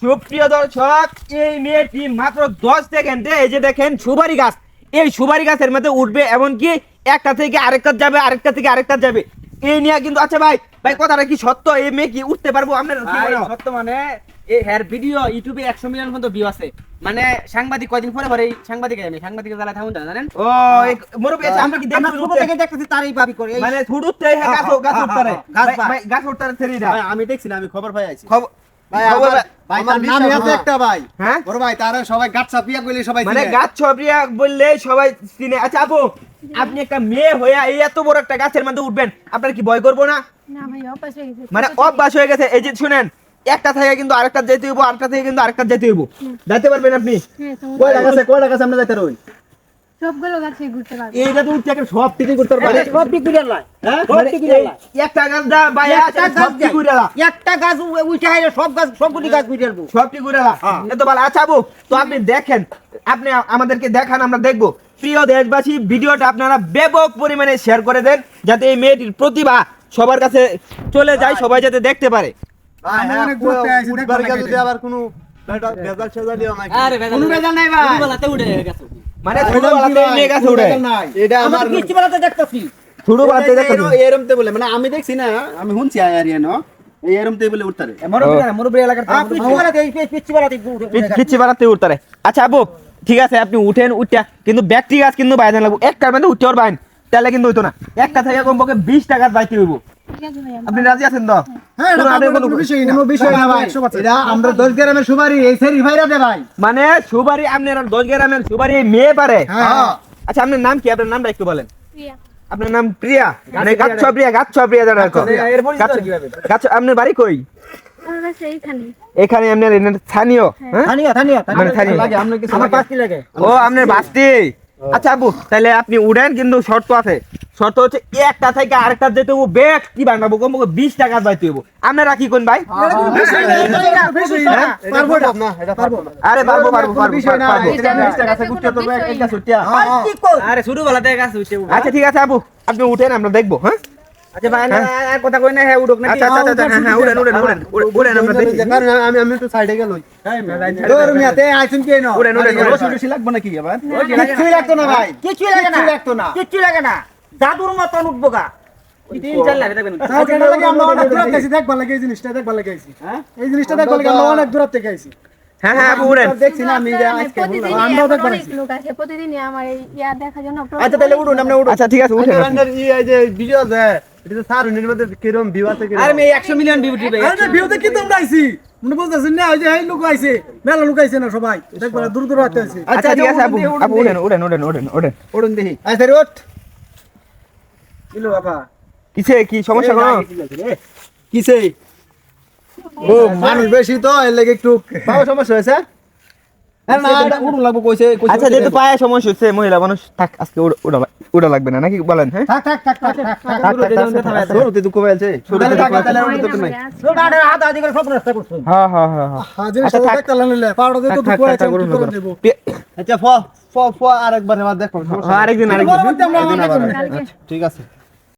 সুপ্রিয় দর্শক, এই মেয়েটি মাত্র 10 সেকেন্ডে এই যে দেখেন সুপারি গাছ, এই সুপারি গাছের মধ্যে উঠবে, এমনকি একটা থেকে আরেকটা যাবে, আরেকটা থেকে আরেকটা যাবে, এই নিয়ে কিন্তু আচ্ছা ভাই ভাই কথাটা কি সত্য? এই মেয়ে কি উঠতে পারবো? আপনার কি মনে হয়? সত্য মানে এই হের ভিডিও ইউটিউবে 100 মিলিয়ন পর্যন্ত ভিউ আছে। মানে সাংবাদিক কয়দিন পরে পরে সাংবাদিকের জ্বালা থাকুন জানেন। ও মুরব্বি আছে, আমরা কি দেখছি ছোট থেকে দেখতেছি তারই ভাবি করে মানে ছুটুতে গাছ গাছ উঠতারে, গাছ উঠতারে থেরিরা। ভাই আমি দেখছি না, আমি খবর পাই আইছি। খবর ভাই খবর ভাই আমার নাম আছে একটা ভাই। হ্যাঁ বড় ভাই তারা সবাই গাছ চাপিয়া কইলে সবাই মানে চিনে। গাছ ছবরিয়া বললে সবাই চিনে। আচ্ছা আপু, আপনি একটা মেয়ে হইয়া এই এত বড় একটা গাছের মধ্যে উঠবেন, আপনার কি ভয় করবো না? না ভাই অভ্যাস হয়ে গেছে। মানে অভ্যাস হয়ে গেছে। এই যে শুনেন, একটা থেকে কিন্তু আরেকটা যেতে হইব, আরেকটা থেকে কিন্তু আরেকটা যেতে হইব। যাইতে পারবেন আপনি? হ্যাঁ, সমস্যা কয়টা গাছে আমরা যাইতে রই? সবগুলো গাছে ঘুরতে পারবো। এইটা তো উঠতে একটা সব থেকে করতে পারবে। সব দিক দিয়ে লাই হ্যাঁ সব দিক দিয়ে লাই। একটা গাছ দা বাইয়া সব কি কইরালা, একটা গাছ উঠে আইলে সব গাছ সবগুলি গাছ উঠে আসবো। সব কি কইরালা। এত ভালো। আচ্ছা আপু, তো আপনি দেখেন, আপনি আমাদেরকে দেখান, আমরা দেখব। প্রিয় দেশবাসী, ভিডিওটা আপনারা ব্যাপক পরিমাণে শেয়ার করে দেন, যাতে এই মেয়েটির প্রতিভা সবার কাছে চলে যায়, সবাই যাতে দেখতে পারে। ভাই আমি হ্যাঁ অনেক ঘুরতে আইছি, উঠবার দেখবার গেলে লাগে। আবার কোনো ভেজাল সেজাল দিও নাকি? আরে কোনো বেজাল নাই ভাই। ছোটবেলাতে উঠে গেছে। মানে ছোটবেলাতে মেয়ে গাছে উঠে, এটা আমার আমার কিস্তি বেলাতে দেখতেছি। ছোটবেলাতে দেখেন। এরমতে বলে মানে আমি দেখছি না, আমি শুনছি আয়ারিয়ানো এই এরমতে বলে উঠতারে। মুরব্বি এলাকার কিস্তি বেলাতে কিস্তি বেলাতে পিচ্ছি বাড়াতে উঠতারে। আচ্ছা আপু, ঠিক আছে, আপনি উঠেন, উঠা কিন্তু ব্যক্তি গাছ কিন্তু বাইরে লাগবো, একটার মধ্যে উঠতে পারবেন, তাহলে কিন্তু হইতো না। একটা থেকে কমপক্ষে 20 টাকার বাইতে হইব। ঠিক আছে ভাই, আপনি রাজি আছেন তো? হ্যাঁ, এটা কোনো আগে কোনো কোনো- বিষয় না। কোনো বিষয় না ভাই, 100%। এটা আমরা 10 গ্রামের সুপারি এই সেরি ভাইরা দে ভাই। মানে সুবারি আপনার 10 গ্রামের সুবারি মেয়ে পারে? হ্যাঁ। আচ্ছা আপনার নাম কি? আপনার নামটা একটু বলেন। প্রিয়া। আপনার নাম প্রিয়া? মানে গাছ প্রিয়া যারা রাখো। এর পরিচয় কিভাবে? গাছ, আপনার বাড়ি কই? আমার কাছে এইখানে। এখানে আপনার স্থানীয়? হ্যাঁ থানিয়া মানে স্থানীয়। লাগে আমরা কিছু আমার পাঁচটি লাগে। ও আপনার বাস্তি। আচ্ছা আপু, তাহলে আপনি উড়েন, কিন্তু শর্ত আছে। শর্ত হচ্ছে একটা থেকে আরেকটা যেতে হবো, বেগ কি বানাবো, কমপক্ষে 20 টাকা বাইতে হবো। আপনারা কি কোন ভাই? পারবো না, এটা পারবো না। আরে পারবো পারবো পারবো বিষয় না, পারবো। এটা 20 টাকা আছে গুটিয়ে তোর এক গাছ উঠিয়া। আরে ছোটবেলাতে গাছ উঠে। আচ্ছা ঠিক আছে আপু, আপনি উঠেন, আমরা দেখবো। হ্যাঁ আচ্ছা ভাই আর কথা কই না, হ্যাঁ উঠুক না। আচ্ছা আচ্ছা আচ্ছা, হ্যাঁ উড়েন উড়েন উড়েন উড়েন, আমরা দেখি। কারণ আমি একটু সাইডে গেলই। তোর মিয়াতে আইছেন কি না? উড়েন উড়েন উড়েন। বেশি লাগবে নাকি আবার? না, কিছুই লাগতো না ভাই, কিচ্ছু লাগে না, কিছুই লাগতো না। কিচ্ছু লাগে না, জাদুর মতন উঠবো গা। 3-4 লাগে দেখবেন। তাও কেন লাগে আমরা অনেক দূর থেকে আইছি, দেখবার লাগে এই জিনিসটা, দেখবার লাগে আইছি। এই জিনিসটা দেখবার লাগে আমরা অনেক দূর থেকে আইছি। হ্যাঁ হ্যাঁ আপু উড়েন। দেখছি না আমি যে দরকার নাই, আজকে প্রতিদিনই আমরাও এখন দেখবার অনেক আইছি। লোক আসে, প্রতিদিনই আমার এই ইয়া দেখার জন্য আচ্ছা তাহলে উঠুন, আমরা উঠুন। আচ্ছা ঠিক আছে উঠেন আপনি। আপনার এই যে ভিডিও আছে এটা তো সারুনের মধ্যে কিরকম ভিউ আছে আরে আমি 100 মিলিয়ন ভিউ উঠবে। আরে না, ভিউতে কি তোমরা আইছি? মনে বলতেছেন না, ওই যে এই লোক আইছে, মেলা লোক আইছে না সবাই, দেখবার দূর দূর হতে আইছে। আচ্ছা ঠিক আছে আপু, আপু উড়েন উড়েন উড়েন উড়েন উড়েন। উঠুন দেখি। আচ্ছা ওঠ। কিলো বাবা। কিসে কি সমস্যা কোনো? কিসে? ও মানুষ বেশি তো এর লাগে একটু পাওয়া সমস্যা হয়েছে। হ্যাঁ না এটা উঠুন লাগবো কইছে। আচ্ছা যেহেতু পায়ে সমস্যা হচ্ছে, মহিলা মানুষ থাক, আজকে উড়া লাগবে না নাকি বলেন? হ্যাঁ থাক থাক থাক থাক থাক। শুরুতে দুঃখ পেয়েছে। শুরুতে থাক তাহলে উঠতে তো নাই। ছোটটা হাত আদি করে সব নষ্ট করছ। হ্যাঁ হ্যাঁ হ্যাঁ হ্যাঁ। হ্যাঁ, জিনিসটা থাক। দেখতে লাগলে পাউডার দিয়ে তো থাক, দুপুর থাক, আইছে, থাক, কি করুন, করে করুন। দেব? আচ্ছা ফ আরেকবার এবার দেখো। আরেকদিন আরেকদিন। পরবর্তী আমরা একদিন আবার। কালকে। ঠিক আছে।